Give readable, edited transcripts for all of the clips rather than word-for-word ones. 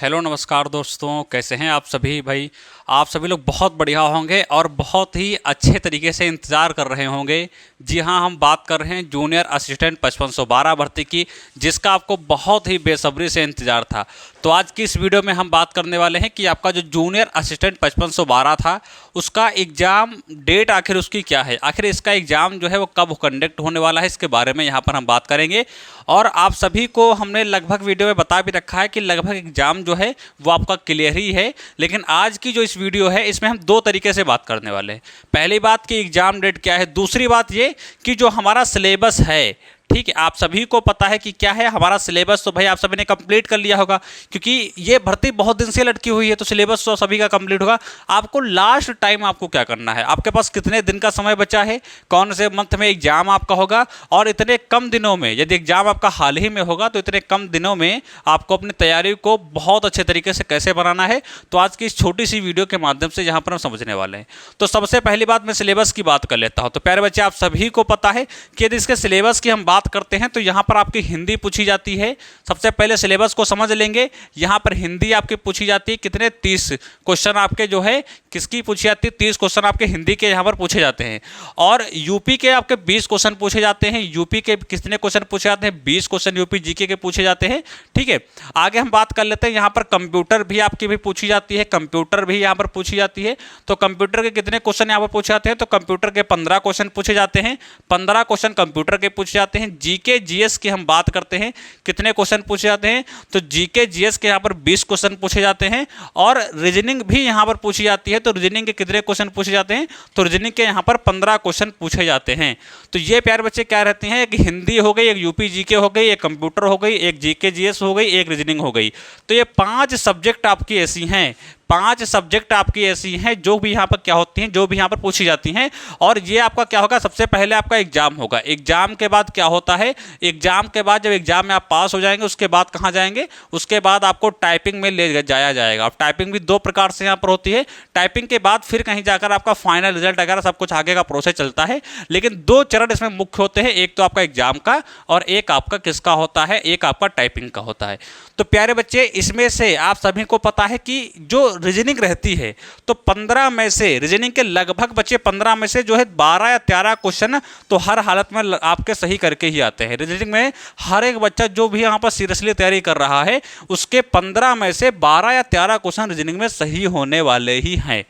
Hello नमस्कार दोस्तों, कैसे हैं आप सभी। भाई आप सभी लोग बहुत बढ़िया होंगे और बहुत ही अच्छे तरीके से इंतज़ार कर रहे होंगे। जी हाँ, हम बात कर रहे हैं जूनियर असिस्टेंट 5512 भर्ती की, जिसका आपको बहुत ही बेसब्री से इंतज़ार था। तो आज की इस वीडियो में हम बात करने वाले हैं कि आपका जो जूनियर असिस्टेंट 5512 था, उसका एग्ज़ाम डेट आखिर उसकी क्या है, आखिर इसका एग्ज़ाम जो है वो कब कंडक्ट होने वाला है, इसके बारे में यहाँ पर हम बात करेंगे। और आप सभी को हमने लगभग वीडियो में बता भी रखा है कि लगभग एग्ज़ाम जो है वो आपका क्लियर ही है। लेकिन आज की जो इस वीडियो है इसमें हम दो तरीके से बात करने वाले हैं। पहली बात कि एग्ज़ाम डेट क्या है, दूसरी बात ये कि जो हमारा सिलेबस है, ठीक है, आप सभी को पता है कि क्या है हमारा सिलेबस। तो भाई आप सभी ने कंप्लीट कर लिया होगा, क्योंकि ये भर्ती बहुत दिन से लटकी हुई है, तो सिलेबस तो सभी का कंप्लीट होगा। आपको लास्ट टाइम आपको क्या करना है, आपके पास कितने दिन का समय बचा है, कौन से मंथ में एग्जाम आपका होगा, और इतने कम दिनों में, यदि एग्जाम आपका हाल ही में होगा तो इतने कम दिनों में आपको अपनी तैयारी को बहुत अच्छे तरीके से कैसे बनाना है। तो आज की इस छोटी सी वीडियो के माध्यम से यहाँ पर हम समझने वाले हैं। तो सबसे पहली बात मैं सिलेबस की बात कर लेता हूँ। तो प्यारे बच्चे, आप सभी को पता है कि यदि इसके सिलेबस की हम बात करते हैं तो यहाँ पर आपकी हिंदी पूछी जाती है। सबसे पहले सिलेबस को समझ लेंगे। यहाँ पर हिंदी आपकी पूछी जाती है, कितने 30 क्वेश्चन आपके जो है किसकी पूछी जाती है, 30 क्वेश्चन आपके हिंदी के यहाँ पर पूछे जाते हैं। और यूपी के आपके 20 क्वेश्चन पूछे जाते हैं। यूपी के कितने क्वेश्चन पूछे जाते हैं, 20 क्वेश्चन यूपी जीके के पूछे जाते हैं। ठीक है, आगे हम बात कर लेते हैं। यहाँ पर कंप्यूटर भी आपकी भी पूछी जाती है, कंप्यूटर भी यहाँ पर पूछी जाती है। तो कंप्यूटर के कितने क्वेश्चन यहाँ पर पूछे जाते हैं, तो कंप्यूटर के 15 क्वेश्चन पूछे जाते हैं। 15 क्वेश्चन कंप्यूटर के पूछे जाते हैं। जीके जीएस की हम बात करते हैं, कितने क्वेश्चन पूछे जाते हैं, तो जीके जीएस के यहाँ पर 20 क्वेश्चन पूछे जाते हैं। और रीजनिंग भी यहाँ पर पूछी जाती है। तो रीजनिंग के कितने क्वेश्चन पूछे जाते हैं, तो रीजनिंग के यहाँ पर 15 क्वेश्चन पूछे जाते हैं। तो ये प्यारे बच्चे क्या रहती हैं, एक हिंदी हो गई, एक यूपी जीके हो गई, एक कंप्यूटर हो गई, एक जीके जीएस हो गई, एक रीजनिंग हो गई। तो ये 5 सब्जेक्ट आपकी ऐसी हैं, 5 सब्जेक्ट आपकी ऐसी हैं जो भी यहाँ पर क्या होती हैं, जो भी यहाँ पर पूछी जाती हैं। और ये आपका क्या होगा, सबसे पहले आपका एग्जाम होगा। एग्जाम के बाद क्या होता है, एग्जाम के बाद जब एग्जाम में आप पास हो जाएंगे, उसके बाद कहाँ जाएंगे, उसके बाद आपको टाइपिंग में ले जाया जाएगा। अब टाइपिंग भी 2 प्रकार से यहाँ पर होती है। टाइपिंग के बाद फिर कहीं जाकर आपका फाइनल रिजल्ट वगैरह सब कुछ आगे का प्रोसेस चलता है। लेकिन 2 चरण इसमें मुख्य होते हैं, एक तो आपका एग्जाम का और एक आपका किसका होता है, एक आपका टाइपिंग का होता है। तो प्यारे बच्चे, इसमें से आप सभी को पता है कि जो रीजनिंग रहती है, तो 15 में से रीजनिंग के लगभग बच्चे 15 में से जो है 12 या 13 क्वेश्चन तो हर हालत में आपके सही करके ही आते हैं। रीजनिंग में हर एक बच्चा जो भी यहाँ पर सीरियसली तैयारी कर रहा है, उसके 15 में से 12 या 13 क्वेश्चन रीजनिंग में सही होने वाले ही हैं।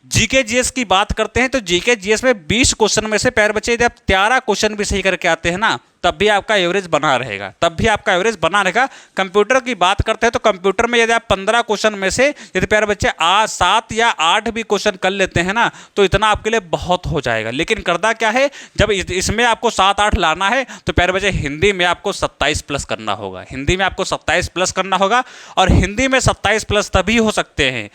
जीके जीएस की बात करते हैं तो जीके जीएस में 20 क्वेश्चन में से प्यारे बच्चे यदि आप 13 क्वेश्चन भी सही करके आते हैं ना, तब भी आपका एवरेज बना रहेगा, तब भी आपका एवरेज बना रहेगा। कंप्यूटर की बात करते हैं तो कंप्यूटर में यदि आप 15 क्वेश्चन में से यदि प्यारे बच्चे 7 या 8 भी क्वेश्चन कर लेते हैं ना, तो इतना आपके लिए बहुत हो जाएगा। लेकिन करना क्या है, जब इसमें आपको 7-8 लाना है तो प्यारे बच्चे हिंदी में आपको 27 प्लस करना होगा। हिंदी में आपको 27 प्लस करना होगा। और हिंदी में 27 प्लस तभी हो सकते हैं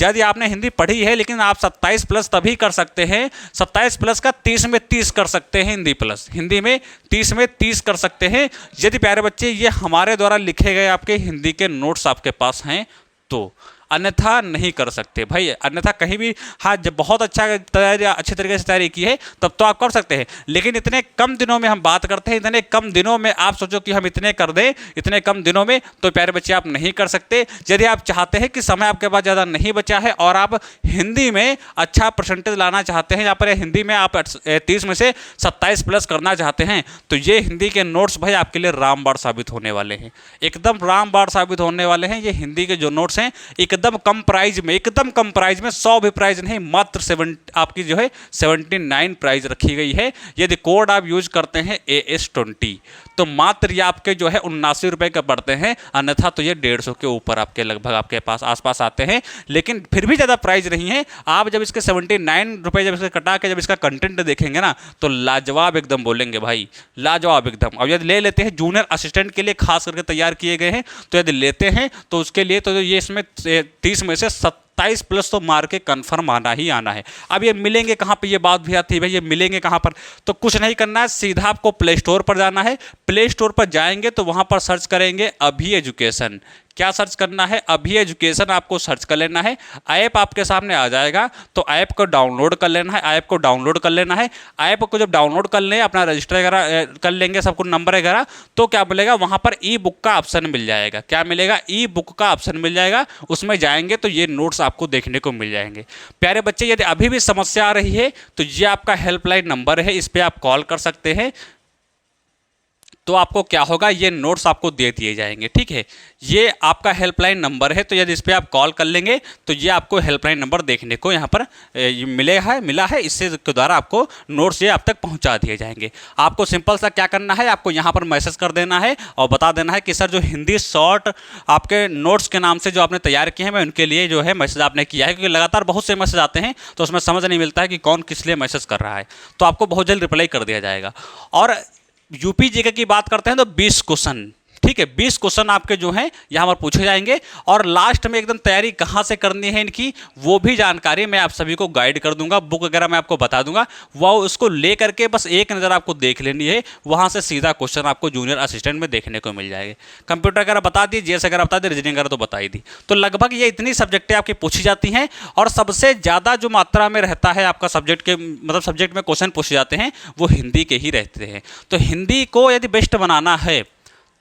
यदि आपने हिंदी पढ़ी है, लेकिन आप 27 प्लस तभी कर सकते हैं। 27 प्लस का 30 में 30 कर सकते हैं हिंदी प्लस, हिंदी में 30 में 30 कर सकते हैं यदि प्यारे बच्चे ये हमारे द्वारा लिखे गए आपके हिंदी के नोट्स आपके पास हैं तो, अन्यथा नहीं कर सकते भाई। अन्यथा कहीं भी, हाँ, जब बहुत अच्छी तरीके से तैयारी की है तब तो आप कर सकते हैं। लेकिन इतने कम दिनों में हम बात करते हैं, इतने कम दिनों में आप सोचो कि हम इतने कर दें, इतने कम दिनों में, तो प्यारे बच्चे आप नहीं कर सकते। यदि आप चाहते हैं कि समय आपके पास ज़्यादा नहीं बचा है और आप हिंदी में अच्छा परसेंटेज लाना चाहते हैं, यहाँ पर हिंदी में आप 30 में से 27 प्लस करना चाहते हैं, तो ये हिंदी के नोट्स भाई आपके लिए रामबाण साबित होने वाले हैं, एकदम रामबाण साबित होने वाले हैं। ये हिंदी के जो नोट्स हैं एकदम कम प्राइज में, एकदम कम प्राइज में, 100 भी प्राइज नहीं, मात्र 7 आपकी जो है 79 प्राइज रखी गई है। यदि कोड आप यूज करते हैं AS20 तो मात्र ये आपके जो है 79 रुपये का पड़ते हैं, अन्यथा तो ये 150 के ऊपर आपके लगभग आपके पास आसपास आते हैं। लेकिन फिर भी ज़्यादा प्राइस नहीं है। आप जब इसके 79 रुपये जब इसके कटा के जब इसका कंटेंट देखेंगे ना, तो लाजवाब एकदम बोलेंगे भाई, लाजवाब एकदम। अब यदि ले लेते हैं जूनियर असिस्टेंट के लिए खास करके तैयार किए गए हैं, तो यदि लेते हैं तो उसके लिए तो ये इसमें 30 में से 27 प्लस तो मार के कन्फर्म आना ही आना है। अब ये मिलेंगे कहाँ पे, ये बात भी आती है भाई, ये मिलेंगे कहाँ पर। तो कुछ नहीं करना है, सीधा आपको प्ले स्टोर पर जाना है। प्ले स्टोर पर जाएंगे तो वहाँ पर सर्च करेंगे अभी एजुकेशन, क्या सर्च करना है, अभी एजुकेशन आपको सर्च कर लेना है। ऐप आपके सामने आ जाएगा, तो ऐप को डाउनलोड कर लेना है। ऐप को डाउनलोड कर लेना है। ऐप को जब डाउनलोड कर लें, अपना रजिस्टर वगैरह कर लेंगे, सब कुछ नंबर वगैरह, तो क्या मिलेगा वहाँ पर ई बुक का ऑप्शन मिल जाएगा। क्या मिलेगा? ई बुक का ऑप्शन मिल जाएगा। उसमें जाएंगे तो ये नोट्स आपको देखने को मिल जाएंगे। प्यारे बच्चे, यदि अभी भी समस्या आ रही है तो ये आपका हेल्पलाइन नंबर है, इस पर आप कॉल कर सकते हैं। तो आपको क्या होगा, ये नोट्स आपको दे दिए जाएंगे। ठीक है, ये आपका हेल्पलाइन नंबर है, तो यदि इस पर आप कॉल कर लेंगे तो ये आपको हेल्पलाइन नंबर देखने को यहाँ पर मिला है। इससे के द्वारा आपको नोट्स ये आप तक पहुँचा दिए जाएंगे। आपको सिंपल सा क्या करना है, आपको यहाँ पर मैसेज कर देना है और बता देना है कि सर जो हिंदी शॉर्ट आपके नोट्स के नाम से जो आपने तैयार किए हैं, मैं उनके लिए जो है मैसेज आपने किया है, क्योंकि लगातार बहुत से मैसेज आते हैं तो उसमें समझ नहीं मिलता है कि कौन किस लिए मैसेज कर रहा है। तो आपको बहुत जल्द रिप्लाई कर दिया जाएगा। और यूपी जीके की बात करते हैं तो 20 क्वेश्चन, ठीक है, 20 क्वेश्चन आपके जो हैं यहाँ पर पूछे जाएंगे। और लास्ट में एकदम तैयारी कहाँ से करनी है इनकी, वो भी जानकारी मैं आप सभी को गाइड कर दूंगा, बुक वगैरह मैं आपको बता दूंगा। वो उसको ले करके बस एक नज़र आपको देख लेनी है, वहाँ से सीधा क्वेश्चन आपको जूनियर असिस्टेंट में देखने को मिल जाएंगे। कंप्यूटर वगैरह बता दी, जीएस वगैरह बता दी, रीजनिंग वगैरह तो बता ही दी। तो लगभग ये इतनी सब्जेक्टें आपकी पूछी जाती हैं। और सबसे ज़्यादा जो मात्रा में रहता है आपका सब्जेक्ट के, मतलब सब्जेक्ट में क्वेश्चन पूछे जाते हैं, वो हिंदी के ही रहते हैं। तो हिंदी को यदि बेस्ट बनाना है,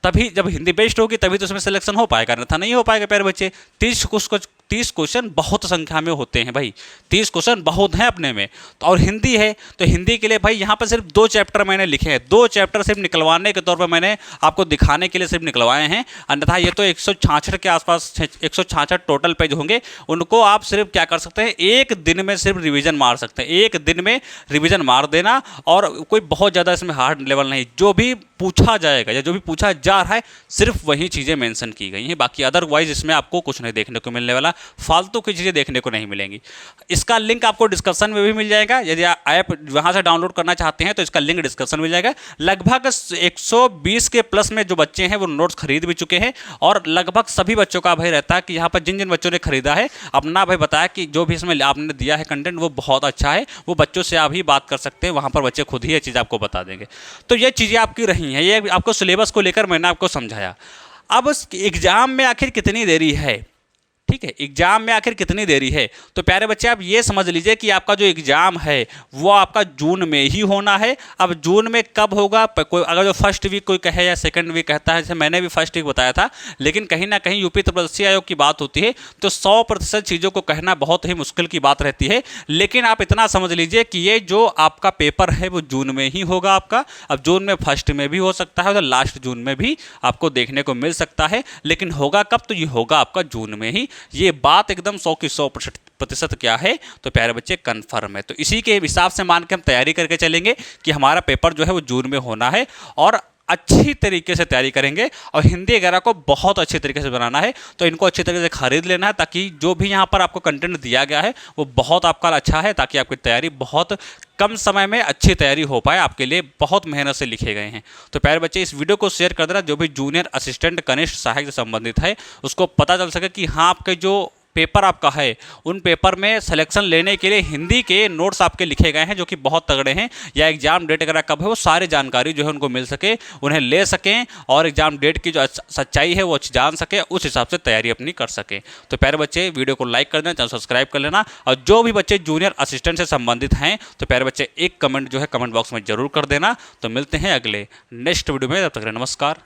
तभी जब हिंदी बेस्ट होगी तभी तो उसमें सिलेक्शन हो पाएगा, अन्यथा नहीं हो पाएगा। प्यारे बच्चे, 30 क्वेश्चन बहुत संख्या में होते हैं भाई, 30 क्वेश्चन बहुत हैं अपने में। तो और हिंदी है तो हिंदी के लिए भाई यहाँ पर सिर्फ 2 चैप्टर मैंने लिखे हैं, 2 चैप्टर सिर्फ निकलवाने के तौर पर मैंने आपको दिखाने के लिए सिर्फ निकलवाए हैं। अन्यथा ये तो 166 के आसपास 166 टोटल पेज होंगे, उनको आप सिर्फ क्या कर सकते हैं, एक दिन में सिर्फ रिविजन मार सकते हैं। एक दिन में रिविजन मार देना, और कोई बहुत ज़्यादा इसमें हार्ड लेवल नहीं, जो भी पूछा जाएगा या जो भी पूछा जा रहा है सिर्फ वही चीज़ें मेंशन की गई हैं। बाकी अदरवाइज इसमें आपको कुछ नहीं देखने को मिलने वाला, फालतू की चीज़ें देखने को नहीं मिलेंगी। इसका लिंक आपको डिस्क्रिप्शन में भी मिल जाएगा। यदि आप ऐप वहाँ से डाउनलोड करना चाहते हैं तो इसका लिंक डिस्क्रिप्शन में मिल जाएगा। लगभग 120 के प्लस में जो बच्चे हैं वो नोट्स खरीद भी चुके हैं। और लगभग सभी बच्चों का भाई रहता है कि यहाँ पर जिन जिन बच्चों ने खरीदा है, अपना भाई बताया कि जो भी इसमें आपने दिया है कंटेंट वो बहुत अच्छा है, वो बच्चों से आप ही बात कर सकते हैं, वहाँ पर बच्चे खुद ही ये चीज़ आपको बता देंगे। तो ये चीज़ें आपकी रही हैं, ये आपको सिलेबस को लेकर मैंने आपको समझाया। अब एग्जाम में आखिर कितनी देरी है, ठीक है, एग्जाम में आखिर कितनी देरी है। तो प्यारे बच्चे, आप ये समझ लीजिए कि आपका जो एग्जाम है वो आपका जून में ही होना है। अब जून में कब होगा, कोई अगर जो फर्स्ट वीक कोई कहे या सेकंड वीक कहता है, जैसे मैंने भी फर्स्ट वीक बताया था, लेकिन कहीं ना कहीं यूपी तपस्या आयोग की बात होती है तो 100% चीज़ों को कहना बहुत ही मुश्किल की बात रहती है। लेकिन आप इतना समझ लीजिए कि ये जो आपका पेपर है वो जून में ही होगा आपका। अब जून में फर्स्ट में भी हो सकता है, तो लास्ट जून में भी आपको देखने को मिल सकता है, लेकिन होगा कब, तो ये होगा आपका जून में ही। ये बात एकदम 100 की 100% क्या है, तो प्यारे बच्चे कन्फर्म है। तो इसी के हिसाब से मान के हम तैयारी करके चलेंगे कि हमारा पेपर जो है वो जून में होना है, और अच्छी तरीके से तैयारी करेंगे। और हिंदी वगैरह को बहुत अच्छी तरीके से बनाना है, तो इनको अच्छी तरीके से खरीद लेना है, ताकि जो भी यहाँ पर आपको कंटेंट दिया गया है वो बहुत आपका अच्छा है, ताकि आपकी तैयारी बहुत कम समय में अच्छी तैयारी हो पाए। आपके लिए बहुत मेहनत से लिखे गए हैं। तो प्यारे बच्चे, इस वीडियो को शेयर कर देना, जो भी जूनियर असिस्टेंट कनिष्ठ सहायक से संबंधित है उसको पता चल सके कि हाँ, आपके जो पेपर आपका है उन पेपर में सिलेक्शन लेने के लिए हिंदी के नोट्स आपके लिखे गए हैं, जो कि बहुत तगड़े हैं, या एग्जाम डेट वगैरह कब है वो सारी जानकारी जो है उनको मिल सके, उन्हें ले सकें, और एग्जाम डेट की जो सच्चाई है वो जान सके, उस हिसाब से तैयारी अपनी कर सकें। तो प्यारे बच्चे, वीडियो को लाइक कर देना, चैनल सब्सक्राइब कर लेना। और जो भी बच्चे जूनियर असिस्टेंट से संबंधित हैं तो प्यारे बच्चे एक कमेंट जो है कमेंट बॉक्स में जरूर कर देना। तो मिलते हैं अगले नेक्स्ट वीडियो में, तब तक नमस्कार।